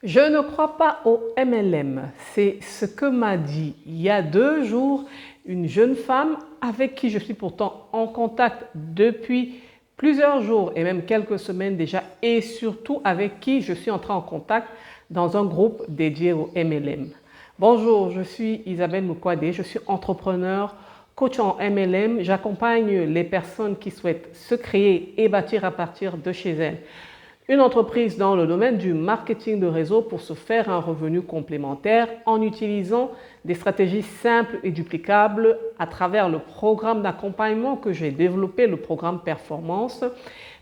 Je ne crois pas au MLM. C'est ce que m'a dit il y a 2 jours une jeune femme avec qui je suis pourtant en contact depuis plusieurs jours et même quelques semaines déjà, et surtout avec qui je suis entrée en contact dans un groupe dédié au MLM. Bonjour, je suis Isabelle Mukwade, je suis entrepreneur, coach en MLM. J'accompagne les personnes qui souhaitent se créer et bâtir à partir de chez elles une entreprise dans le domaine du marketing de réseau pour se faire un revenu complémentaire en utilisant des stratégies simples et duplicables à travers le programme d'accompagnement que j'ai développé, le programme Performance.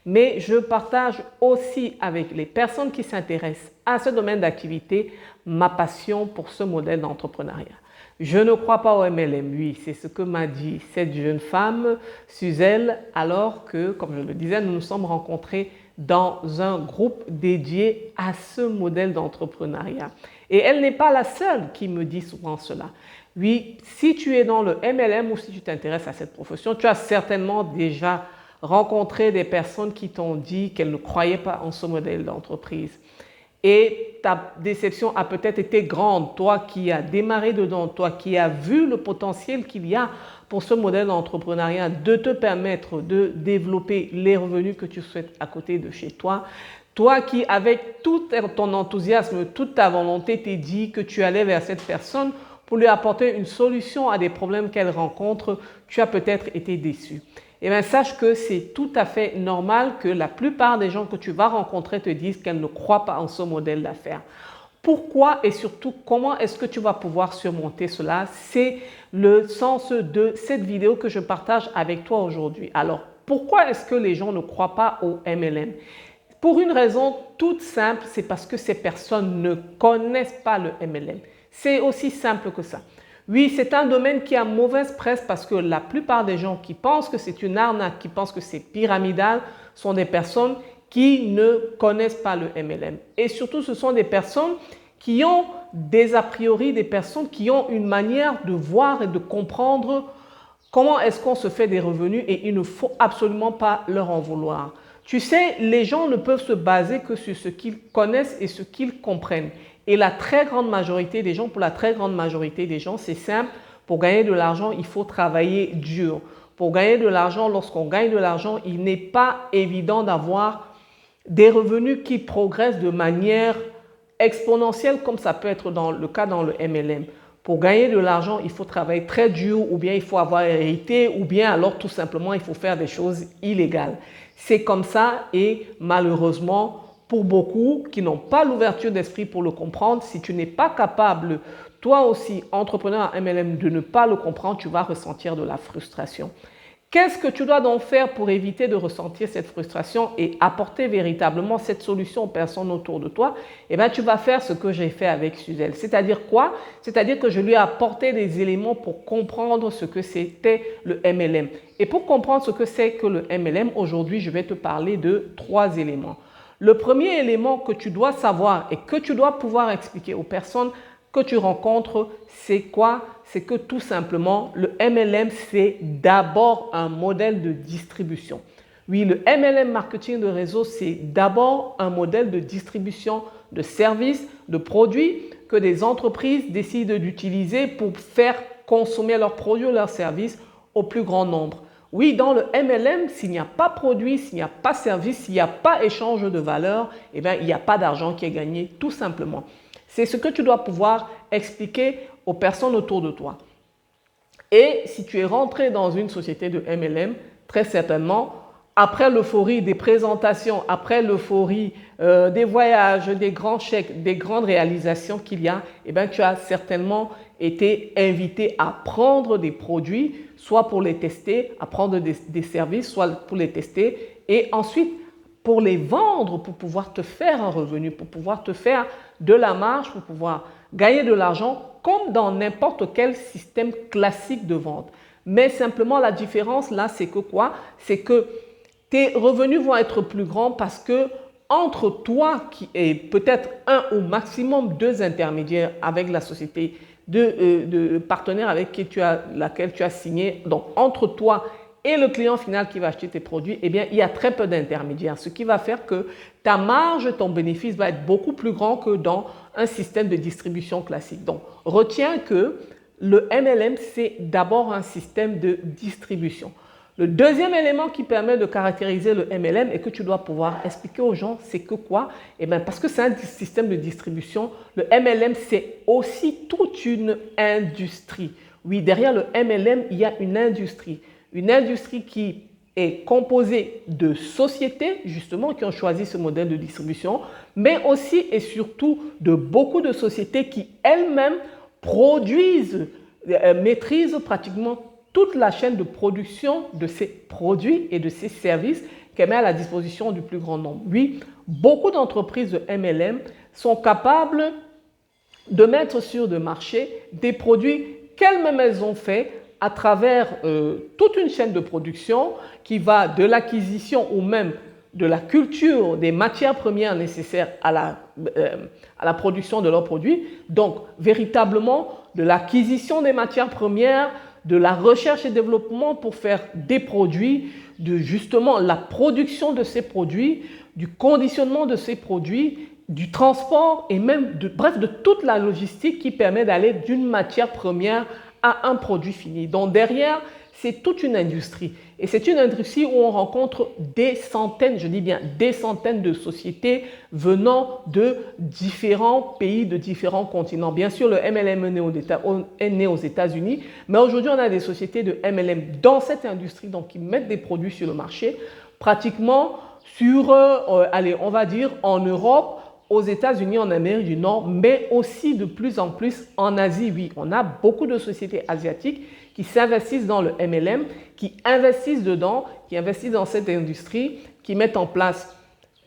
Mais je partage aussi avec les personnes qui s'intéressent à ce domaine d'activité ma passion pour ce modèle d'entrepreneuriat. Je ne crois pas au MLM, oui, c'est ce que m'a dit cette jeune femme, Suzelle, alors que, comme je le disais, nous nous sommes rencontrés dans un groupe dédié à ce modèle d'entrepreneuriat. Et elle n'est pas la seule qui me dit souvent cela. Oui, si tu es dans le MLM ou si tu t'intéresses à cette profession, tu as certainement déjà rencontré des personnes qui t'ont dit qu'elles ne croyaient pas en ce modèle d'entreprise. Et ta déception a peut-être été grande, toi qui as démarré dedans, toi qui as vu le potentiel qu'il y a pour ce modèle d'entrepreneuriat de te permettre de développer les revenus que tu souhaites à côté de chez toi. Toi qui, avec tout ton enthousiasme, toute ta volonté, t'es dit que tu allais vers cette personne pour lui apporter une solution à des problèmes qu'elle rencontre, tu as peut-être été déçu. Eh bien, sache que c'est tout à fait normal que la plupart des gens que tu vas rencontrer te disent qu'elles ne croient pas en ce modèle d'affaires. Pourquoi et surtout comment est-ce que tu vas pouvoir surmonter cela? C'est le sens de cette vidéo que je partage avec toi aujourd'hui. Alors, pourquoi est-ce que les gens ne croient pas au MLM? Pour une raison toute simple, c'est parce que ces personnes ne connaissent pas le MLM. C'est aussi simple que ça. Oui, c'est un domaine qui a mauvaise presse parce que la plupart des gens qui pensent que c'est une arnaque, qui pensent que c'est pyramidal, sont des personnes qui ne connaissent pas le MLM. Et surtout, ce sont des personnes qui ont des a priori, des personnes qui ont une manière de voir et de comprendre comment est-ce qu'on se fait des revenus et il ne faut absolument pas leur en vouloir. Tu sais, les gens ne peuvent se baser que sur ce qu'ils connaissent et ce qu'ils comprennent. Et la très grande majorité des gens, pour la très grande majorité des gens, c'est simple. Pour gagner de l'argent, il faut travailler dur. Pour gagner de l'argent, lorsqu'on gagne de l'argent, il n'est pas évident d'avoir des revenus qui progressent de manière exponentielle comme ça peut être le cas dans le MLM. Pour gagner de l'argent, il faut travailler très dur ou bien il faut avoir hérité ou bien alors tout simplement il faut faire des choses illégales. C'est comme ça et malheureusement, pour beaucoup qui n'ont pas l'ouverture d'esprit pour le comprendre, si tu n'es pas capable, toi aussi, entrepreneur à MLM, de ne pas le comprendre, tu vas ressentir de la frustration. Qu'est-ce que tu dois donc faire pour éviter de ressentir cette frustration et apporter véritablement cette solution aux personnes autour de toi? Eh bien, tu vas faire ce que j'ai fait avec Suzelle. C'est-à-dire quoi? C'est-à-dire que je lui ai apporté des éléments pour comprendre ce que c'était le MLM. Et pour comprendre ce que c'est que le MLM, aujourd'hui, je vais te parler de 3 éléments. Le premier élément que tu dois savoir et que tu dois pouvoir expliquer aux personnes que tu rencontres, c'est quoi? C'est que tout simplement, le MLM, c'est d'abord un modèle de distribution. Oui, le MLM marketing de réseau, c'est d'abord un modèle de distribution de services, de produits que des entreprises décident d'utiliser pour faire consommer leurs produits ou leurs services au plus grand nombre. Oui, dans le MLM, s'il n'y a pas produit, s'il n'y a pas service, s'il n'y a pas échange de valeur, eh bien, il n'y a pas d'argent qui est gagné tout simplement. C'est ce que tu dois pouvoir expliquer aux personnes autour de toi. Et si tu es rentré dans une société de MLM, très certainement, après l'euphorie des présentations, après l'euphorie des voyages, des grands chèques, des grandes réalisations qu'il y a, eh bien, tu as certainement été invité à prendre des produits, soit pour les tester, à prendre des services, soit pour les tester, et ensuite pour les vendre, pour pouvoir te faire un revenu, pour pouvoir te faire de la marge, pour pouvoir gagner de l'argent, comme dans n'importe quel système classique de vente. Mais simplement, la différence là, c'est que quoi? C'est que tes revenus vont être plus grands parce que entre toi qui est peut-être un ou maximum 2 intermédiaires avec la société de partenaires avec laquelle tu as signé, donc entre toi et le client final qui va acheter tes produits, eh bien, il y a très peu d'intermédiaires, ce qui va faire que ta marge, ton bénéfice va être beaucoup plus grand que dans un système de distribution classique. Donc, retiens que le MLM, c'est d'abord un système de distribution. Le deuxième élément qui permet de caractériser le MLM et que tu dois pouvoir expliquer aux gens, c'est que quoi? Eh bien, parce que c'est un système de distribution, le MLM, c'est aussi toute une industrie. Oui, derrière le MLM, il y a une industrie. Une industrie qui est composée de sociétés, justement, qui ont choisi ce modèle de distribution, mais aussi et surtout de beaucoup de sociétés qui elles-mêmes produisent, maîtrisent pratiquement toute la chaîne de production de ces produits et de ces services qu'elle met à la disposition du plus grand nombre. Oui, beaucoup d'entreprises de MLM sont capables de mettre sur le marché des produits qu'elles-mêmes elles ont fait à travers toute une chaîne de production qui va de l'acquisition ou même de la culture des matières premières nécessaires à la production de leurs produits. Donc, véritablement, de l'acquisition des matières premières, de la recherche et développement pour faire des produits, de justement la production de ces produits, du conditionnement de ces produits, du transport et même bref, de toute la logistique qui permet d'aller d'une matière première à un produit fini. Donc derrière, c'est toute une industrie. Et c'est une industrie où on rencontre des centaines, je dis bien des centaines de sociétés venant de différents pays, de différents continents. Bien sûr, le MLM est né aux États-Unis, mais aujourd'hui, on a des sociétés de MLM dans cette industrie, donc qui mettent des produits sur le marché, pratiquement sur, allez, on va dire en Europe, aux États-Unis, en Amérique du Nord, mais aussi de plus en plus en Asie. Oui, on a beaucoup de sociétés asiatiques qui s'investissent dans le MLM, qui investissent dedans, qui investissent dans cette industrie, qui mettent en place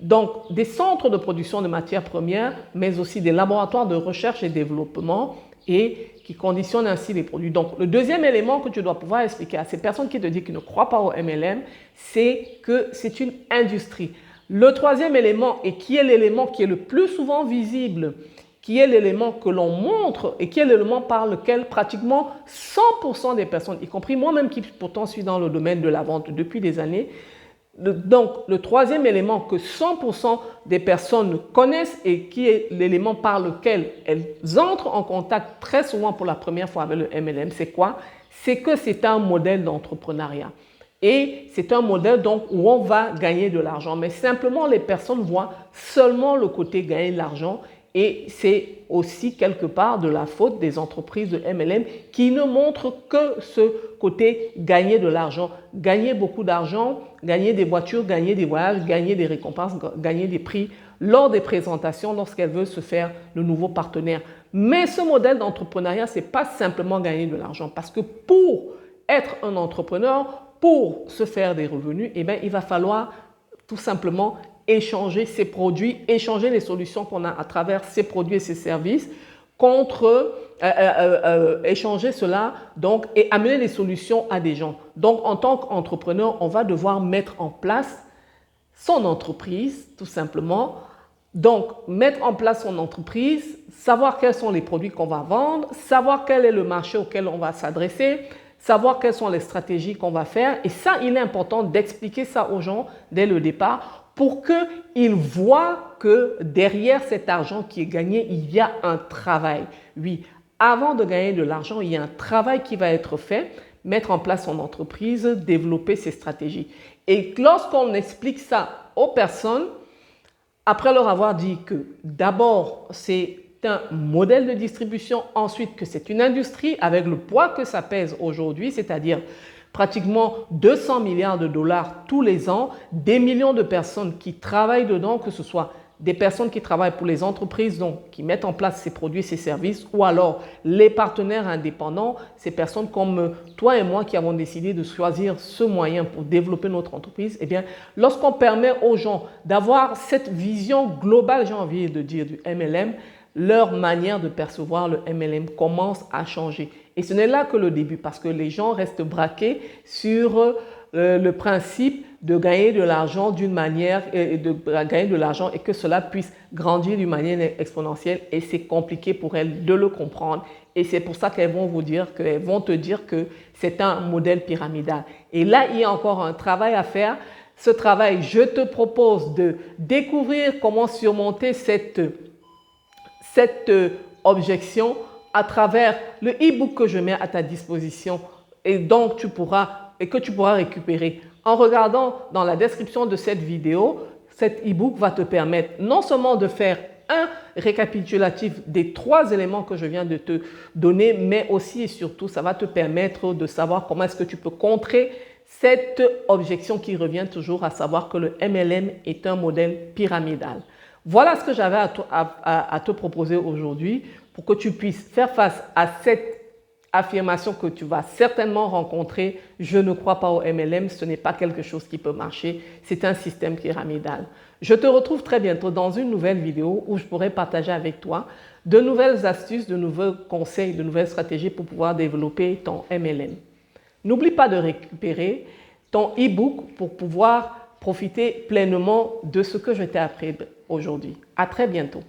donc des centres de production de matières premières, mais aussi des laboratoires de recherche et développement et qui conditionnent ainsi les produits. Donc, le deuxième élément que tu dois pouvoir expliquer à ces personnes qui te disent qu'ils ne croient pas au MLM, c'est que c'est une industrie. Le troisième élément, et qui est l'élément qui est le plus souvent visible, qui est l'élément que l'on montre et qui est l'élément par lequel pratiquement 100% des personnes, y compris moi-même qui pourtant suis dans le domaine de la vente depuis des années, donc le troisième élément que 100% des personnes connaissent et qui est l'élément par lequel elles entrent en contact très souvent pour la première fois avec le MLM, c'est quoi? C'est que c'est un modèle d'entrepreneuriat. Et c'est un modèle donc où on va gagner de l'argent. Mais simplement, les personnes voient seulement le côté gagner de l'argent. Et c'est aussi quelque part de la faute des entreprises de MLM qui ne montrent que ce côté gagner de l'argent. Gagner beaucoup d'argent, gagner des voitures, gagner des voyages, gagner des récompenses, gagner des prix lors des présentations, lorsqu'elles veulent se faire de nouveaux partenaires. Mais ce modèle d'entrepreneuriat, ce n'est pas simplement gagner de l'argent. Parce que pour être un entrepreneur, pour se faire des revenus, eh bien, il va falloir tout simplement échanger ces produits, échanger les solutions qu'on a à travers ces produits et ces services contre échanger cela donc, et amener les solutions à des gens. Donc, en tant qu'entrepreneur, on va devoir mettre en place son entreprise, tout simplement. Donc, mettre en place son entreprise, savoir quels sont les produits qu'on va vendre, savoir quel est le marché auquel on va s'adresser, savoir quelles sont les stratégies qu'on va faire. Et ça, il est important d'expliquer ça aux gens dès le départ pour qu'ils voient que derrière cet argent qui est gagné, il y a un travail. Oui, avant de gagner de l'argent, il y a un travail qui va être fait, mettre en place son entreprise, développer ses stratégies. Et lorsqu'on explique ça aux personnes, après leur avoir dit que d'abord, c'est un modèle de distribution, ensuite que c'est une industrie avec le poids que ça pèse aujourd'hui, c'est-à-dire pratiquement 200 milliards de dollars tous les ans, des millions de personnes qui travaillent dedans, que ce soit des personnes qui travaillent pour les entreprises donc, qui mettent en place ces produits, ces services, ou alors les partenaires indépendants, ces personnes comme toi et moi qui avons décidé de choisir ce moyen pour développer notre entreprise, eh bien, lorsqu'on permet aux gens d'avoir cette vision globale, j'ai envie de dire, du MLM, leur manière de percevoir le MLM commence à changer. Et ce n'est là que le début, parce que les gens restent braqués sur le principe de gagner de l'argent d'une manière, et que cela puisse grandir d'une manière exponentielle, et c'est compliqué pour elles de le comprendre. Et c'est pour ça qu'elles vont te dire que c'est un modèle pyramidal. Et là, il y a encore un travail à faire. Ce travail, je te propose de découvrir comment surmonter cette objection à travers le e-book que je mets à ta disposition et donc que tu pourras récupérer. En regardant dans la description de cette vidéo, cet e-book va te permettre non seulement de faire un récapitulatif des 3 éléments que je viens de te donner, mais aussi et surtout, ça va te permettre de savoir comment est-ce que tu peux contrer cette objection qui revient toujours, à savoir que le MLM est un modèle pyramidal. Voilà ce que j'avais à te proposer aujourd'hui pour que tu puisses faire face à cette affirmation que tu vas certainement rencontrer. Je ne crois pas au MLM, ce n'est pas quelque chose qui peut marcher, c'est un système pyramidal. Je te retrouve très bientôt dans une nouvelle vidéo où je pourrai partager avec toi de nouvelles astuces, de nouveaux conseils, de nouvelles stratégies pour pouvoir développer ton MLM. N'oublie pas de récupérer ton e-book pour pouvoir profiter pleinement de ce que je t'ai appris aujourd'hui. À très bientôt.